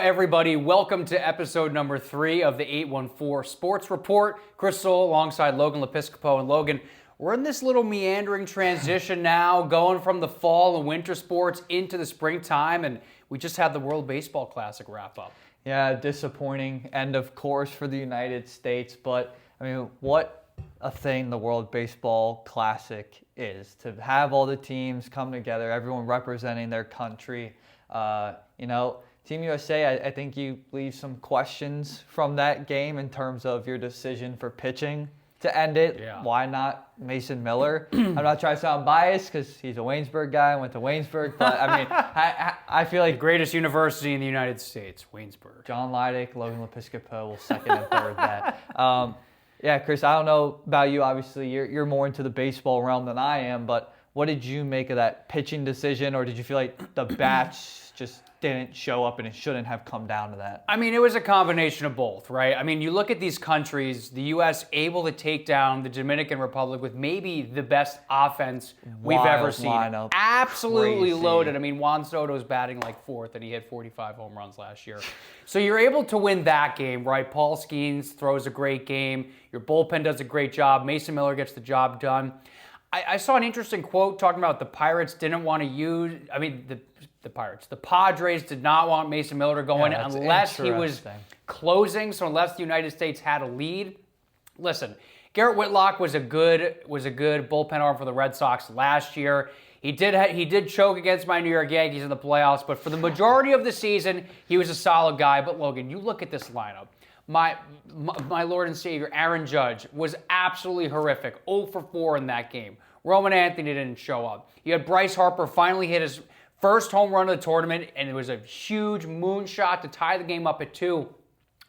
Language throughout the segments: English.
everybody. Welcome to episode number 3 of the 814 Sports Report. Chris Sohl alongside Logan Lepiscopo. And Logan, we're in this little meandering transition now, going from the fall and winter sports into the springtime, and we just had the World Baseball Classic wrap up. Yeah, disappointing end of course for the United States, but I mean, what a thing the World Baseball Classic is, to have all the teams come together, everyone representing their country. Team USA, I think you leave some questions from that game in terms of your decision for pitching to end it. Yeah. Why not Mason Miller? I'm not trying to sound biased because he's a Waynesburg guy and went to Waynesburg, but I mean, I feel like The greatest university in the United States, Waynesburg. John Leidick, Logan Lepiscopo will second and third that. Yeah, Chris, I don't know about you. Obviously, you're more into the baseball realm than I am, but what did you make of that pitching decision, or did you feel like the bats just didn't show up and it shouldn't have come down to that? I mean, it was a combination of both, right? I mean, you look at these countries, the U.S. able to take down the Dominican Republic with maybe the best offense we've ever seen. Lineup. Absolutely Crazy. Loaded. I mean, Juan Soto's batting like 4th, and he hit 45 home runs last year. So you're able to win that game, right? Paul Skeens throws a great game. Your bullpen does a great job. Mason Miller gets the job done. I saw an interesting quote talking about the Pirates didn't want to use, the Pirates. The Padres did not want Mason Miller to go in unless he was closing, so unless the United States had a lead. Listen, Garrett Whitlock was a good bullpen arm for the Red Sox last year. He did choke against my New York Yankees in the playoffs, but for the majority of the season, he was a solid guy. But Logan, you look at this lineup. My Lord and Savior, Aaron Judge, was absolutely horrific. 0 for 4 in that game. Roman Anthony didn't show up. You had Bryce Harper finally hit his first home run of the tournament, and it was a huge moonshot to tie the game up at 2.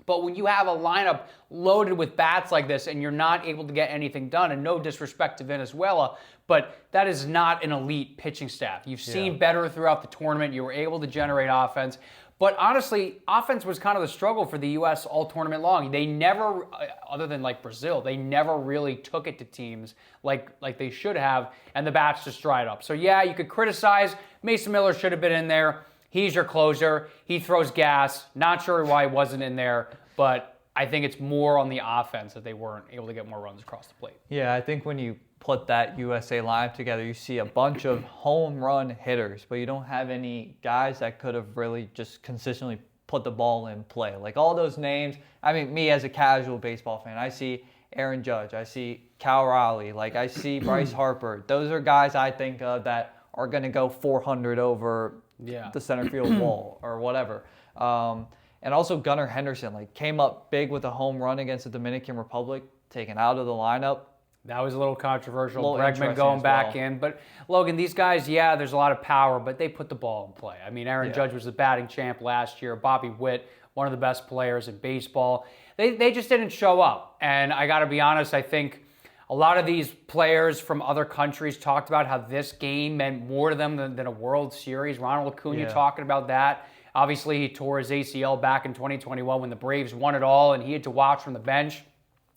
But when you have a lineup loaded with bats like this and you're not able to get anything done, and no disrespect to Venezuela, but that is not an elite pitching staff. You've seen better throughout the tournament. You were able to generate offense. But honestly, offense was kind of the struggle for the U.S. all tournament long. They never, other than like Brazil, they never really took it to teams like they should have, and the bats just dried up. So yeah, you could criticize. Mason Miller should have been in there. He's your closer. He throws gas. Not sure why he wasn't in there, but I think it's more on the offense that they weren't able to get more runs across the plate. Yeah, I think when you put that USA lineup together, you see a bunch of home run hitters, but you don't have any guys that could have really just consistently put the ball in play. Like all those names, I mean, me as a casual baseball fan, I see Aaron Judge, I see Cal Raleigh, like I see Bryce Harper. Those are guys I think of that are going to go 400 over the center field wall or whatever. And also Gunnar Henderson, like came up big with a home run against the Dominican Republic, taken out of the lineup. That was a little controversial. Bregman going back in. But, Logan, these guys, there's a lot of power, but they put the ball in play. I mean, Aaron Judge was the batting champ last year. Bobby Witt, one of the best players in baseball. They just didn't show up. And I got to be honest, I think a lot of these players from other countries talked about how this game meant more to them than a World Series. Ronald Acuna talking about that. Obviously, he tore his ACL back in 2021 when the Braves won it all, and he had to watch from the bench.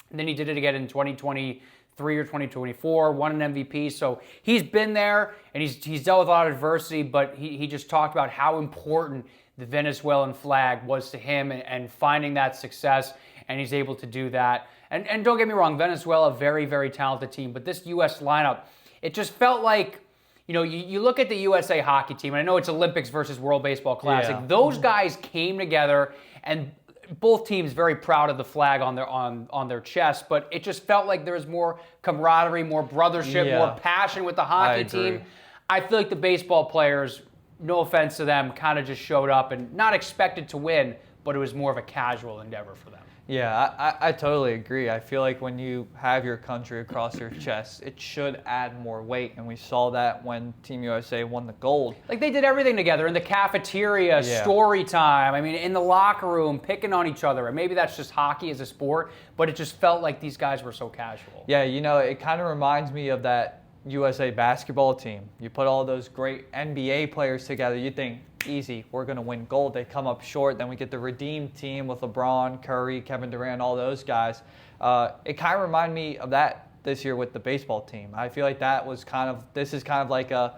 And then he did it again in 2023 or 2024, won an MVP. So he's been there, and he's dealt with a lot of adversity, but he just talked about how important the Venezuelan flag was to him and finding that success, and he's able to do that. And don't get me wrong, Venezuela, very, very talented team, but this U.S. lineup, it just felt like, you look at the USA hockey team, and I know it's Olympics versus World Baseball Classic. Yeah. Those guys came together, and both teams very proud of the flag on their chest, but it just felt like there was more camaraderie, more brothership, more passion with the hockey team. I feel like the baseball players, no offense to them, kind of just showed up and not expected to win, but it was more of a casual endeavor for them. Yeah, I totally agree. I feel like when you have your country across your chest, it should add more weight, and we saw that when Team USA won the gold. Like they did everything together in the cafeteria, story time. I mean, in the locker room, picking on each other. And maybe that's just hockey as a sport, but it just felt like these guys were so casual. Yeah, it kind of reminds me of that USA basketball team. You put all those great NBA players together, you think, easy, we're going to win gold. They come up short. Then we get the redeemed team with LeBron, Curry, Kevin Durant, all those guys. It kind of reminded me of that this year with the baseball team. I feel like this is kind of like all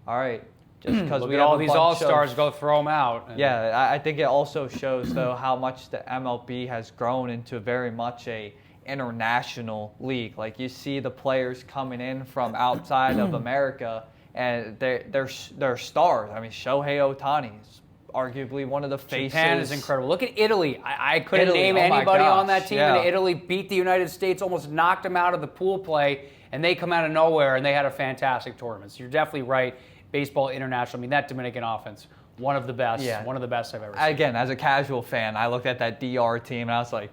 right, just because Look we at have all a these bunch all-stars of, go throw them out. And Yeah, I think it also shows though how much the MLB has grown into very much a international league. Like you see the players coming in from outside of America, and they're stars. I mean, Shohei Ohtani is arguably one of the faces. Japan is incredible. Look at Italy. I couldn't Italy, name oh my anybody on gosh, that team. yeah. And Italy beat the United States, almost knocked them out of the pool play, and they come out of nowhere, and they had a fantastic tournament. So you're definitely right. Baseball international. I mean, that Dominican offense, one of the best. Yeah. One of the best I've ever seen. Again, as a casual fan, I looked at that DR team and I was like,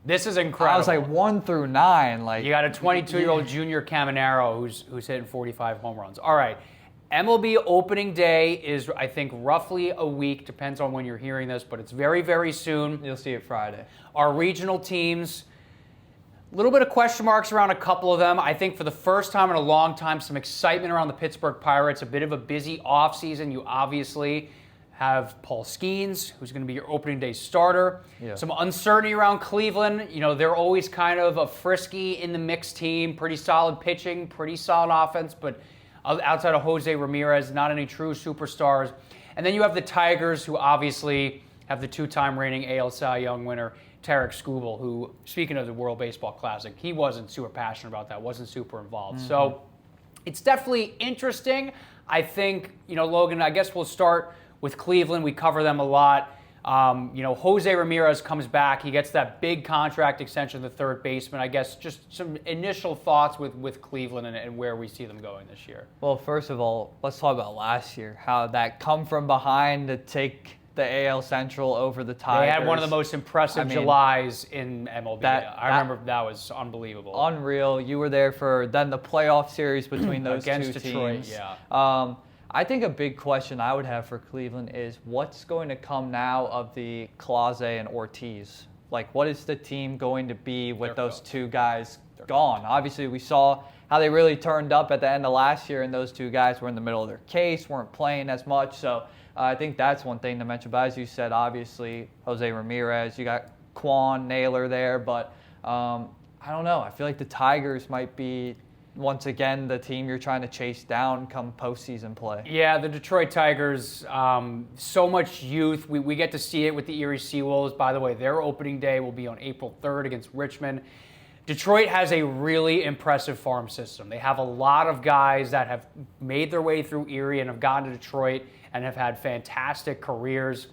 This is incredible. I was like 1 through 9. Like You got a 22-year-old Junior Caminero who's hitting 45 home runs. All right. MLB opening day is, I think, roughly a week. Depends on when you're hearing this, but it's very, very soon. You'll see it Friday. Our regional teams, a little bit of question marks around a couple of them. I think for the first time in a long time, some excitement around the Pittsburgh Pirates. A bit of a busy offseason. You obviously have Paul Skeens, who's going to be your opening day starter. Yeah. Some uncertainty around Cleveland. You know, they're always kind of a frisky in the mix team. Pretty solid pitching, pretty solid offense, but outside of Jose Ramirez, not any true superstars. And then you have the Tigers, who obviously have the two-time reigning AL Cy Young winner, Tarek Skubal, who, speaking of the World Baseball Classic, he wasn't super passionate about that, wasn't super involved. Mm-hmm. So it's definitely interesting. I think, you know, Logan, I guess we'll start with Cleveland. We cover them a lot. You know, Jose Ramirez comes back. He gets that big contract extension, the third baseman. I guess just some initial thoughts with Cleveland and where we see them going this year. Well, first of all, let's talk about last year, how that come from behind to take the AL Central over the Tigers. They had one of the most impressive Julys in MLB. I remember that was unbelievable. Unreal. You were there for then the playoff series between those against two Detroit, teams. Yeah. I think a big question I would have for Cleveland is what's going to come now of the Clase and Ortiz? Like, what is the team going to be with those two guys gone? Obviously, we saw how they really turned up at the end of last year, and those two guys were in the middle of their case, weren't playing as much. So I think that's one thing to mention. But as you said, obviously, Jose Ramirez, you got Quan, Naylor there. But I don't know. I feel like the Tigers might be, once again, the team you're trying to chase down come postseason play. Yeah, the Detroit Tigers, so much youth. We get to see it with the Erie Seawolves. By the way, their opening day will be on April 3rd against Richmond. Detroit has a really impressive farm system. They have a lot of guys that have made their way through Erie and have gone to Detroit and have had fantastic careers.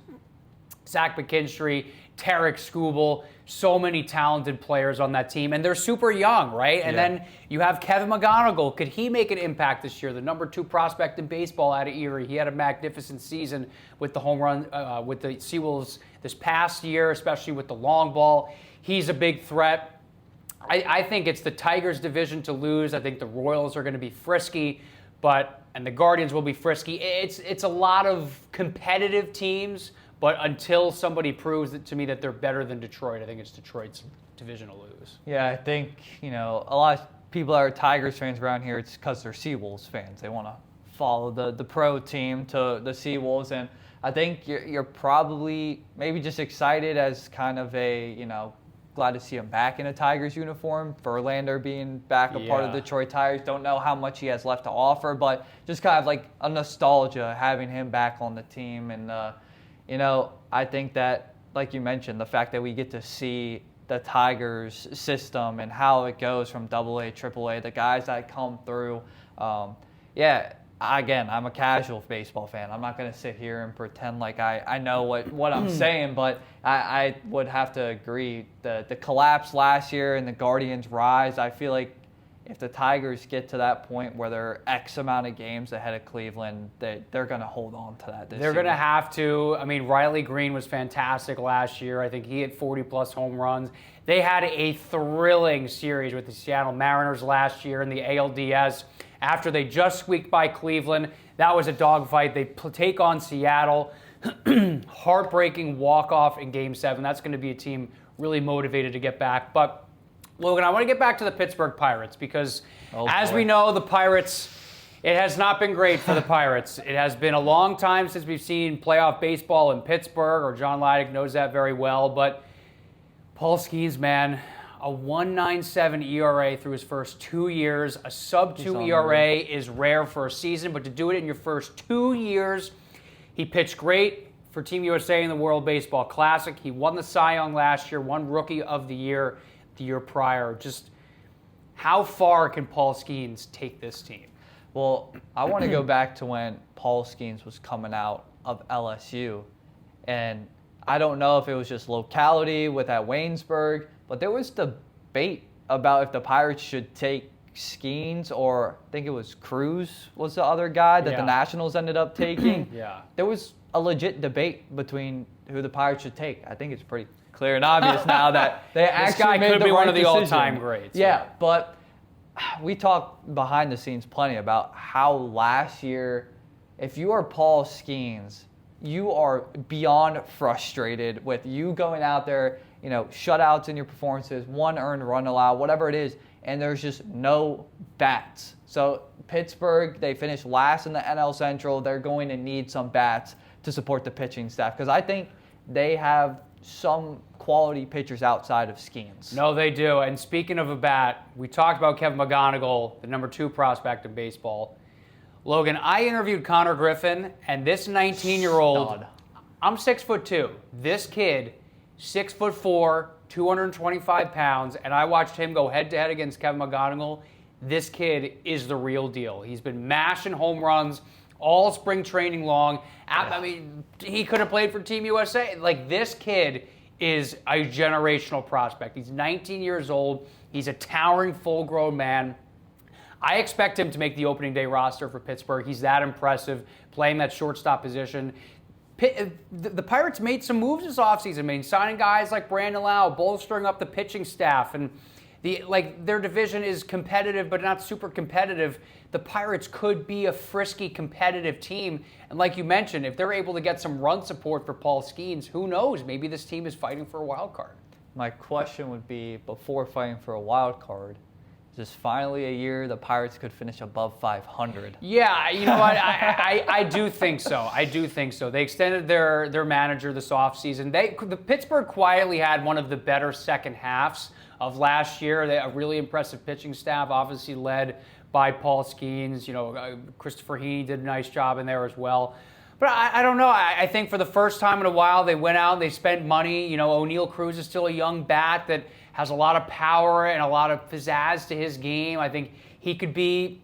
Zach McKinstry, Tarek Skubal, so many talented players on that team, and they're super young, right? And then you have Kevin McGonigal. Could he make an impact this year? The number 2 prospect in baseball out of Erie. He had a magnificent season with the home run, with the Seawolves this past year, especially with the long ball. He's a big threat. I think it's the Tigers' division to lose. I think the Royals are going to be frisky, and the Guardians will be frisky. It's a lot of competitive teams. But until somebody proves it to me that they're better than Detroit, I think it's Detroit's division to lose. Yeah, I think, you know, a lot of people that are Tigers fans around here, it's because they're Seawolves fans. They want to follow the pro team to the Seawolves. And I think you're probably maybe just excited as kind of a, you know, glad to see him back in a Tigers uniform. Verlander being back a part of the Detroit Tigers. Don't know how much he has left to offer, but just kind of like a nostalgia having him back on the team. And, you know, I think that, like you mentioned, the fact that we get to see the Tigers system and how it goes from AA, AAA, the guys that come through. Again, I'm a casual baseball fan. I'm not going to sit here and pretend like I know what I'm saying, but I would have to agree. The collapse last year and the Guardians' rise, I feel like if the Tigers get to that point where they're X amount of games ahead of Cleveland, they're going to hold on to that this year. They're going to have to. I mean, Riley Green was fantastic last year. I think he hit 40-plus home runs. They had a thrilling series with the Seattle Mariners last year in the ALDS. After they just squeaked by Cleveland, that was a dogfight. They take on Seattle. Heartbreaking walk-off in Game 7. That's going to be a team really motivated to get back. But Logan, I want to get back to the Pittsburgh Pirates because, as we know, the Pirates, it has not been great for the Pirates. It has been a long time since we've seen playoff baseball in Pittsburgh, or John Leidig knows that very well. But Paul Skeens, man, A 1.97 ERA through his first 2 years. A sub-2 on ERA is rare for a season, but to do it in your first 2 years, he pitched great for Team USA in the World Baseball Classic. He won the Cy Young last year, won Rookie of the year prior. Just how far can Paul Skeens take this team? Well, I want to go back to when Paul Skeens was coming out of LSU. And I don't know if it was just locality with at Waynesburg, but there was debate about if the Pirates should take Skeens, or I think it was Cruz was the other guy that the Nationals ended up taking. There was a legit debate between who the Pirates should take. I think it's pretty clear and obvious now that they actually made the right decision. This guy could be one of the all-time greats. Yeah, but we talked behind the scenes plenty about how last year, if you are Paul Skeens, you are beyond frustrated with you going out there, shutouts in your performances, 1 earned run allowed, whatever it is, and there's just no bats. So Pittsburgh, they finished last in the NL Central. They're going to need some bats to support the pitching staff because I think they have some quality pitchers outside of Skeens. No, they do. And speaking of a bat, we talked about Kevin McGonigal, the number 2 prospect in baseball. Logan, I interviewed Connor Griffin, and this 19-year-old, I'm 6'2". This kid, 6'4", 225 pounds, and I watched him go head-to-head against Kevin McGonigal. This kid is the real deal. He's been mashing home runs all spring training long. I mean, he could have played for Team USA. Like, this kid is a generational prospect. He's 19 years old. He's a towering, full-grown man. I expect him to make the opening day roster for Pittsburgh. He's that impressive, playing that shortstop position. The Pirates made some moves this offseason. I mean, signing guys like Brandon Lau, bolstering up the pitching staff, and their division is competitive, but not super competitive. The Pirates could be a frisky, competitive team. And like you mentioned, if they're able to get some run support for Paul Skeens, who knows? Maybe this team is fighting for a wild card. My question would be, before fighting for a wild card, is this finally a year the Pirates could finish above 500? Yeah, you know what? I do think so. I do think so. They extended their manager this offseason. The Pittsburgh quietly had one of the better second halves of last year. They had a really impressive pitching staff, obviously led by Paul Skeens. Christopher Heaney did a nice job in there as well. But I don't know. I think for the first time in a while, they went out and they spent money. O'Neal Cruz is still a young bat that has a lot of power and a lot of pizzazz to his game. I think he could be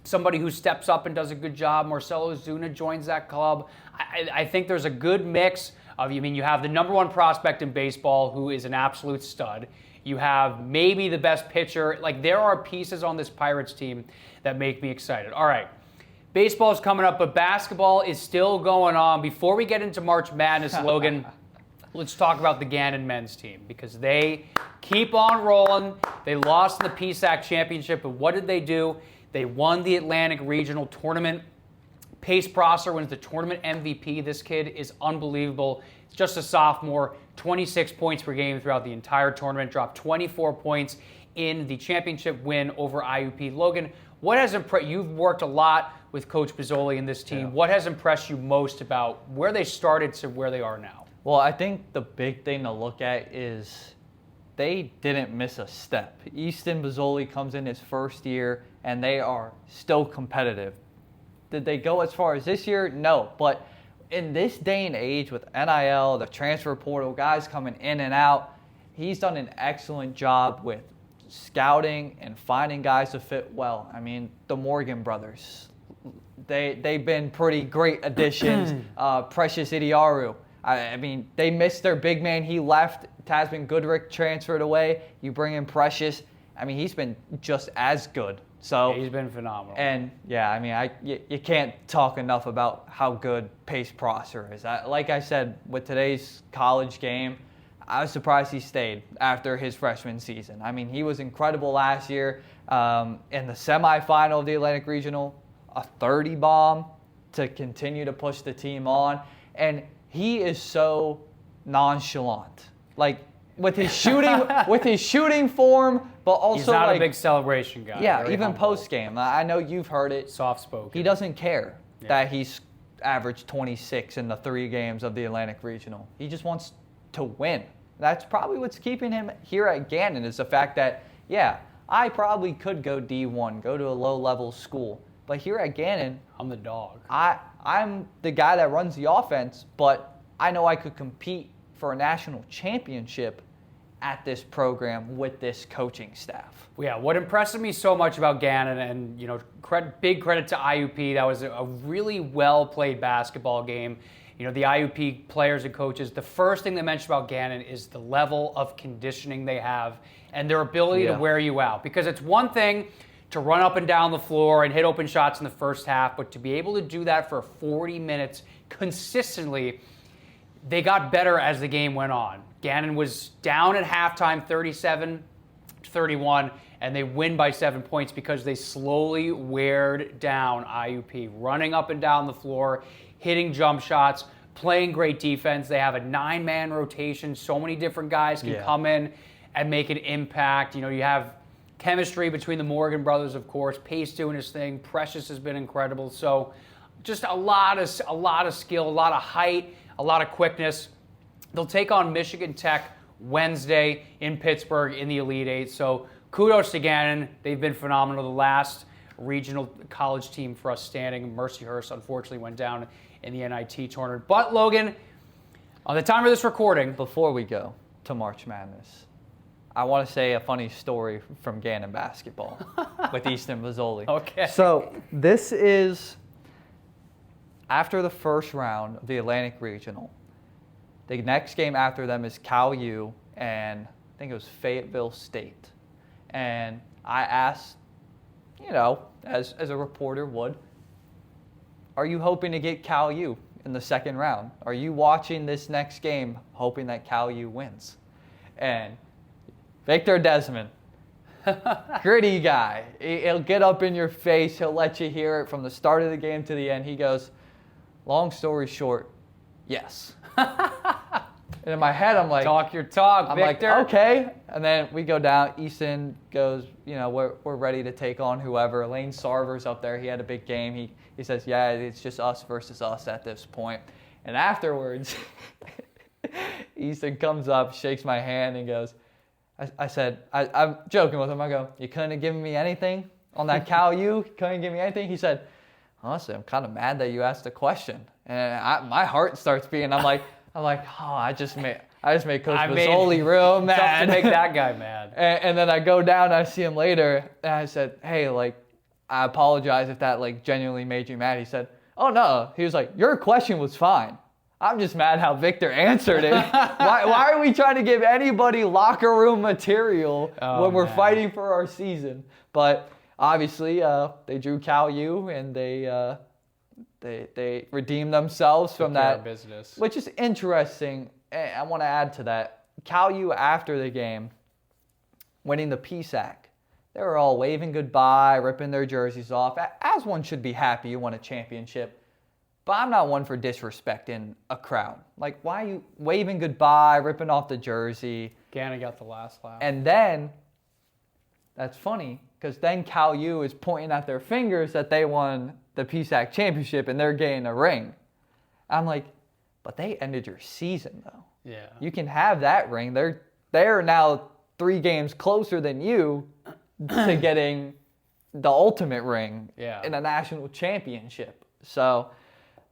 somebody who steps up and does a good job. Marcelo Zuna joins that club. I think there's a good mix of, you have the number 1 prospect in baseball who is an absolute stud. You have maybe the best pitcher. There are pieces on this Pirates team that make me excited. All right. Baseball is coming up, but basketball is still going on. Before we get into March Madness, Logan, let's talk about the Gannon men's team because they keep on rolling. They lost in the PSAC championship, but what did they do? They won the Atlantic Regional Tournament. Pace Prosser wins the tournament MVP. This kid is unbelievable. He's just a sophomore, 26 points per game throughout the entire tournament, dropped 24 points in the championship win over IUP. Logan, what has impressed you? You've worked a lot with Coach Pizzoli and this team. Yeah. What has impressed you most about where they started to where they are now? Well, I think the big thing to look at is they didn't miss a step. Easton Pizzoli comes in his first year, and they are still competitive. Did they go as far as this year? No. But in this day and age with NIL, the transfer portal, guys coming in and out, he's done an excellent job with scouting and finding guys to fit well. I mean, the Morgan brothers, they've been pretty great additions. Precious Idiaru. I mean, they missed their big man. He left. Tasman Goodrick transferred away. You bring in Precious. I mean, he's been just as good. So yeah, he's been phenomenal. And yeah, I mean, you can't talk enough about how good Pace Prosser is. Like I said, with today's college game, I was surprised he stayed after his freshman season. I mean, he was incredible last year in the semifinal of the Atlantic Regional, a 30 bomb to continue to push the team on. And he is so nonchalant. Like, with his shooting form, but also he's not a big celebration guy. Yeah, even post game. I know you've heard it. Soft spoken. He doesn't care that he's averaged 26 in the 3 games of the Atlantic Regional. He just wants to win. That's probably what's keeping him here at Gannon is the fact that, yeah, I probably could go D1, go to a low-level school. But here at Gannon, I'm the dog. I'm the guy that runs the offense, but I know I could compete for a national championship at this program with this coaching staff. Yeah, what impresses me so much about Gannon, and big credit to IUP. That was a really well-played basketball game. The IUP players and coaches, the first thing they mentioned about Gannon is the level of conditioning they have and their ability to wear you out. Because it's one thing to run up and down the floor and hit open shots in the first half, but to be able to do that for 40 minutes consistently, they got better as the game went on. Gannon was down at halftime 37-31, and they win by 7 points because they slowly weared down IUP, running up and down the floor, hitting jump shots, playing great defense. They have a 9-man rotation. So many different guys can come in and make an impact. You have chemistry between the Morgan brothers, of course. Pace doing his thing. Precious has been incredible. So just a lot of skill, a lot of height, a lot of quickness. They'll take on Michigan Tech Wednesday in Pittsburgh in the Elite Eight. So kudos to Gannon. They've been phenomenal. The last regional college team for us standing. Mercyhurst unfortunately went down in the NIT tournament. But Logan, on the time of this recording, before we go to March Madness, I want to say a funny story from Gannon basketball with Easton Mazzoli. Okay. So this is after the first round of the Atlantic Regional. The next game after them is Cal U and I think it was Fayetteville State. And I asked, as a reporter would, are you hoping to get Cal U in the second round? Are you watching this next game hoping that Cal U wins? And Victor Desmond, gritty guy. He'll get up in your face. He'll let you hear it from the start of the game to the end. He goes, long story short, yes. And in my head, I'm like, talk your talk, Victor. I'm like, okay. And then we go down. Easton goes, we're ready to take on whoever. Lane Sarver's up there. He had a big game. He says, yeah, it's just us versus us at this point. And afterwards, Easton comes up, shakes my hand, and goes, I said, I'm joking with him. I go, you couldn't have given me anything on that Cal U? Couldn't give me anything? He said, honestly, I'm kind of mad that you asked the question. And my heart starts beating. I'm like, I just made Coach Mazzoli real mad. Tough to make that guy mad. And then I go down and I see him later, and I said, hey, I apologize if that genuinely made you mad. He said, oh no. He was like, your question was fine. I'm just mad how Victor answered it. Why are we trying to give anybody locker room material when we're fighting for our season? But obviously, they drew Cal U and they redeemed themselves from that business, which is interesting. I want to add to that. Cal U after the game, winning the PSAC, they were all waving goodbye, ripping their jerseys off, as one should be happy you won a championship. But I'm not one for disrespecting a crowd. Why are you waving goodbye, ripping off the jersey? Gannon got the last laugh. And then, that's funny, because then Cal U is pointing at their fingers that they won the PSAC championship and they're getting a ring. I'm like, but they ended your season, though. Yeah. You can have that ring. They're now 3 games closer than you to getting the ultimate ring in a national championship. So,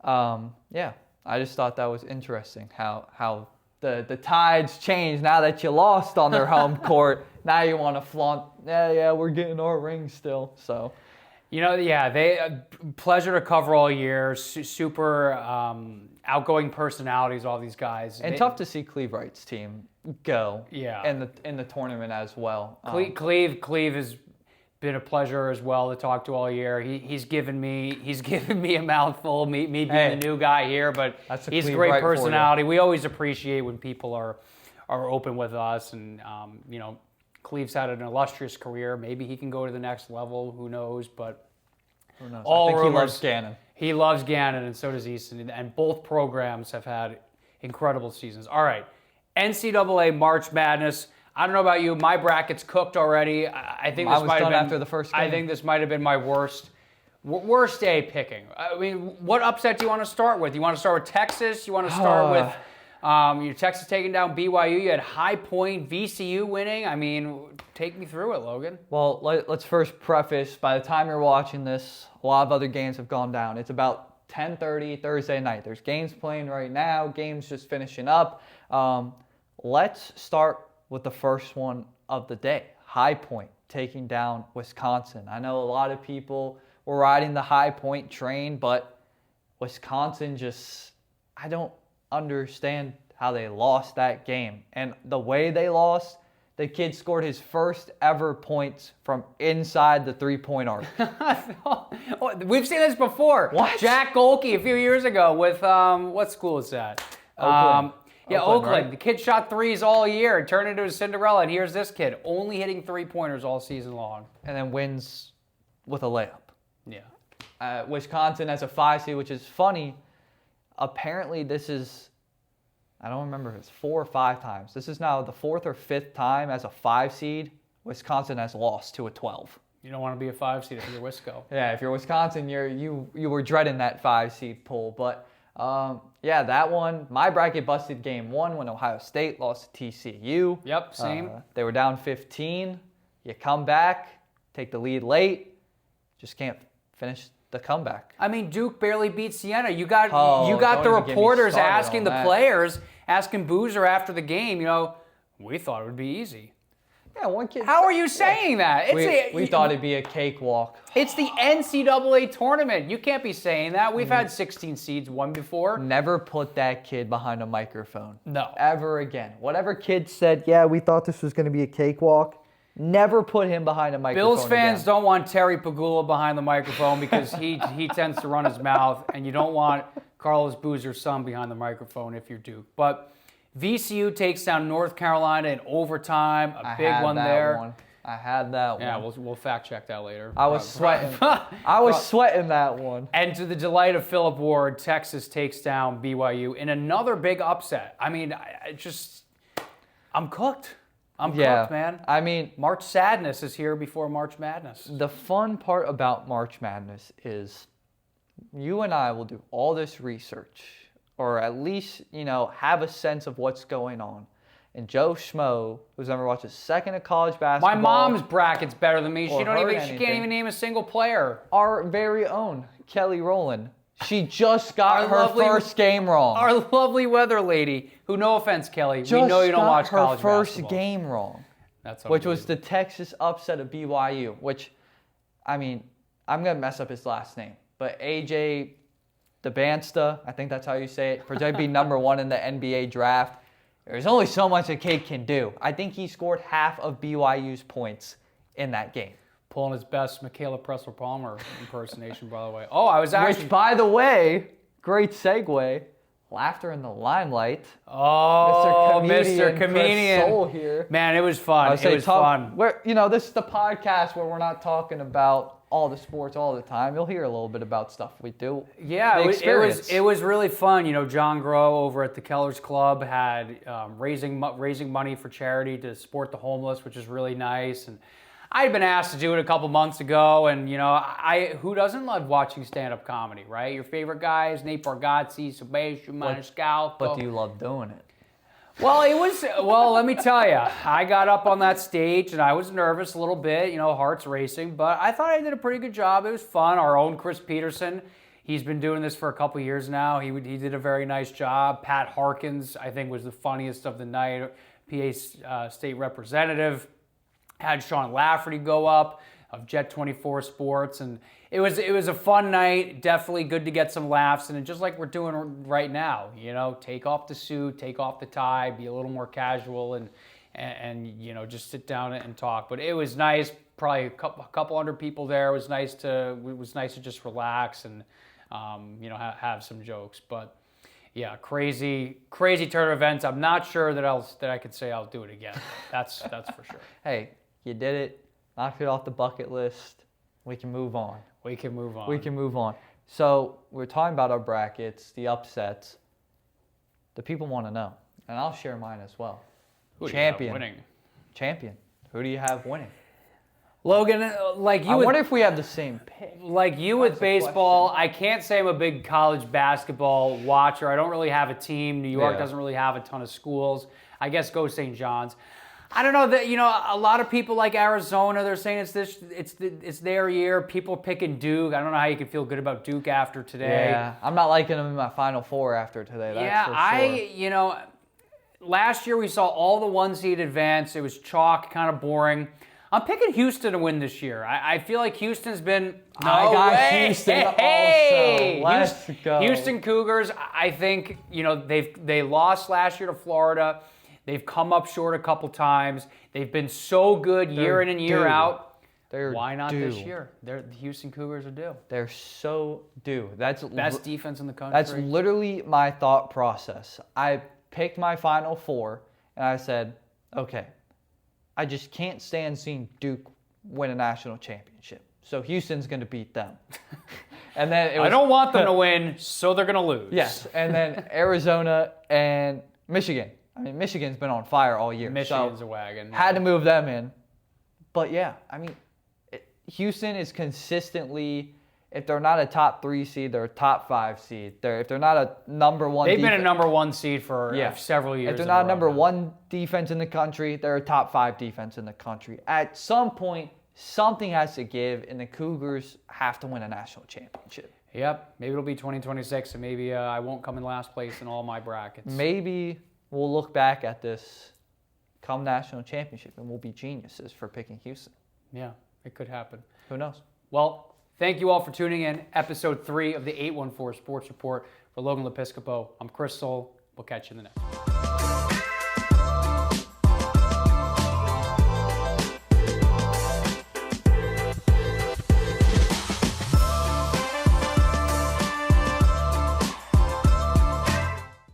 I just thought that was interesting how the tides change now that you lost on their home court. Now you want to flaunt, we're getting our ring still. So, they pleasure to cover all year. Super outgoing personalities, all these guys. And tough to see Cleve Wright's team go in the tournament as well. Cleve has been a pleasure as well to talk to all year. He's given me a mouthful, me being the new guy here, but he's a great personality. We always appreciate when people are open with us, and Cleve's had an illustrious career. Maybe he can go to the next level. Who knows? But who knows? All I think rumors, he loves Gannon. He loves Gannon, and so does Easton. And both programs have had incredible seasons. All right, NCAA March Madness. I don't know about you. My bracket's cooked already. I think this might have been after the first game. I think this might have been my worst day picking. I mean, what upset do you want to start with? You want to start with Texas? You want to start with Your Texas taking down BYU. You had High Point, VCU winning. I mean, take me through it, Logan. Well, let's first preface, by the time you're watching this, a lot of other games have gone down. It's about 10:30 Thursday night. There's games playing right now, games just finishing up. Let's start with the first one of the day. High Point taking down Wisconsin. I know a lot of people were riding the High Point train, but Wisconsin just, I don't understand how they lost that game. And the way they lost, the kid scored his first ever points from inside the three-point arc. We've seen this before. What? Jack Golke a few years ago with, what school is that? Oakland. Oakland. Right? The kid shot threes all year, turned into a Cinderella, and here's this kid only hitting three-pointers all season long. And then wins with a layup. Yeah. Wisconsin as a 5 seed, which is funny. Apparently, this is, I don't remember if it's 4 or 5 times. This is now the 4th or 5th time as a 5 seed Wisconsin has lost to a 12. You don't want to be a 5 seed if you're Wisco. Yeah, if you're Wisconsin, you were dreading that 5 seed pull. But yeah, that one, my bracket busted game 1 when Ohio State lost to TCU. Yep, same. They were down 15. You come back, take the lead late, just can't finish the comeback. I mean, Duke barely beat Siena. You got don't the even get me reporters started asking on the that. players, asking Boozer after the game, we thought it would be easy. Yeah, one kid. How are you saying that? We thought it'd be a cakewalk. It's the NCAA tournament. You can't be saying that. We've had 16 seeds won before. Never put that kid behind a microphone. No. Ever again. Whatever kid said, yeah, we thought this was going to be a cakewalk, never put him behind a microphone. Bills fans again. don't want Terry Pagula behind the microphone because he tends to run his mouth, and you don't want Carlos Boozer's son behind the microphone if you're Duke. But VCU takes down North Carolina in overtime, a big one there. I had that one. Yeah, we'll fact check that later. I was sweating. I was sweating that one. And to the delight of Phillip Ward, Texas takes down BYU in another big upset. I mean, I'm cooked. I'm cooked, man. I mean, March Sadness is here before March Madness. the fun part about March Madness is you and I will do all this research, or at least, have a sense of what's going on. And Joe Schmo, who's never watched a second of college basketball. My mom's bracket's better than me. She or heard can't anything. even name a single player. Our very own Kelly Rowland. She just got Our her lovely- first game wrong. Our lovely weather lady, who, no offense, Kelly, we know you don't got watch college her first basketball. game wrong. That's which was unbelievable. the Texas upset of BYU, which, I mean, I'm going to mess up his last name, but AJ DeBansta, I think that's how you say it, projected to be number 1 in the NBA draft. There's only so much a kid can do. I think he scored half of BYU's points in that game. Pulling his best Michaela Pressler-Palmer impersonation, by the way. Oh, I was actually... Which, by the way, great segue, laughter in the limelight. Oh, Mr. Chris Comedian. Sohl here. Man, it was fun. It was fun. This is the podcast where we're not talking about all the sports all the time. You'll hear a little bit about stuff we do. Yeah, The it was really fun. John Groh over at the Kellers Club had raising money for charity to support the homeless, which is really nice. And I had been asked to do it a couple months ago, and who doesn't love watching stand-up comedy, right? Your favorite guys, Nate Bargatze, Sebastian Maniscalco. But do you love doing it? Well, let me tell you, I got up on that stage and I was nervous a little bit, heart's racing, but I thought I did a pretty good job. It was fun. Our own Chris Peterson, he's been doing this for a couple years now. He did a very nice job. Pat Harkins, I think, was the funniest of the night. PA state representative. Had Sean Lafferty go up of Jet 24 Sports, and it was a fun night. Definitely good to get some laughs, and just like we're doing right now, take off the suit, take off the tie, be a little more casual, and just sit down and talk. But it was nice. Probably a couple hundred people there. It was nice to just relax and have some jokes. But yeah, crazy turn of events. I'm not sure that I could say I'll do it again. That's for sure. Hey, you did it. Knocked it off the bucket list. We can move on. We can move on. So we're talking about our brackets, the upsets. The people want to know, and I'll share mine as well. Who do you have winning? Champion. Who do you have winning? Logan, like you I with, wonder if we have the same pick. like you with baseball, I can't say I'm a big college basketball watcher. I don't really have a team. New York doesn't really have a ton of schools. I guess go St. John's. I don't know that a lot of people like Arizona. They're saying it's their year. People picking Duke. I don't know how you can feel good about Duke after today. Yeah, I'm not liking them in my Final Four after today. That's for sure. Last year we saw all the 1 seed advance. It was chalk, kind of boring. I'm picking Houston to win this year. I feel like Houston's been. I got Houston also. Let's go. Houston Cougars. I think they lost last year to Florida. They've come up short a couple times. They've been so good year in and year out. Why not this year? The Houston Cougars are due. They're so due. That's best defense in the country. That's literally my thought process. I picked my Final Four, and I said, okay, I just can't stand seeing Duke win a national championship. So Houston's going to beat them. And then I don't want them to win, so they're going to lose. Yes, and then Arizona and Michigan. I mean, Michigan's been on fire all year. Michigan's a wagon. Had to move them in. But yeah, I mean, Houston is consistently, if they're not a top 3 seed, they're a top 5 seed. If they're not a number 1 They've been a number 1 seed for several years. If they're not a number 1 defense in the country, they're a top 5 defense in the country. At some point, something has to give, and the Cougars have to win a national championship. Yep. Maybe it'll be 2026, and maybe I won't come in last place in all my brackets. Maybe we'll look back at this come national championship, and we'll be geniuses for picking Houston. Yeah, it could happen. Who knows? Well, thank you all for tuning in. Episode 3 of the 814 Sports Report. For Logan Lepiscopo, I'm Chris Sohl. We'll catch you in the next one.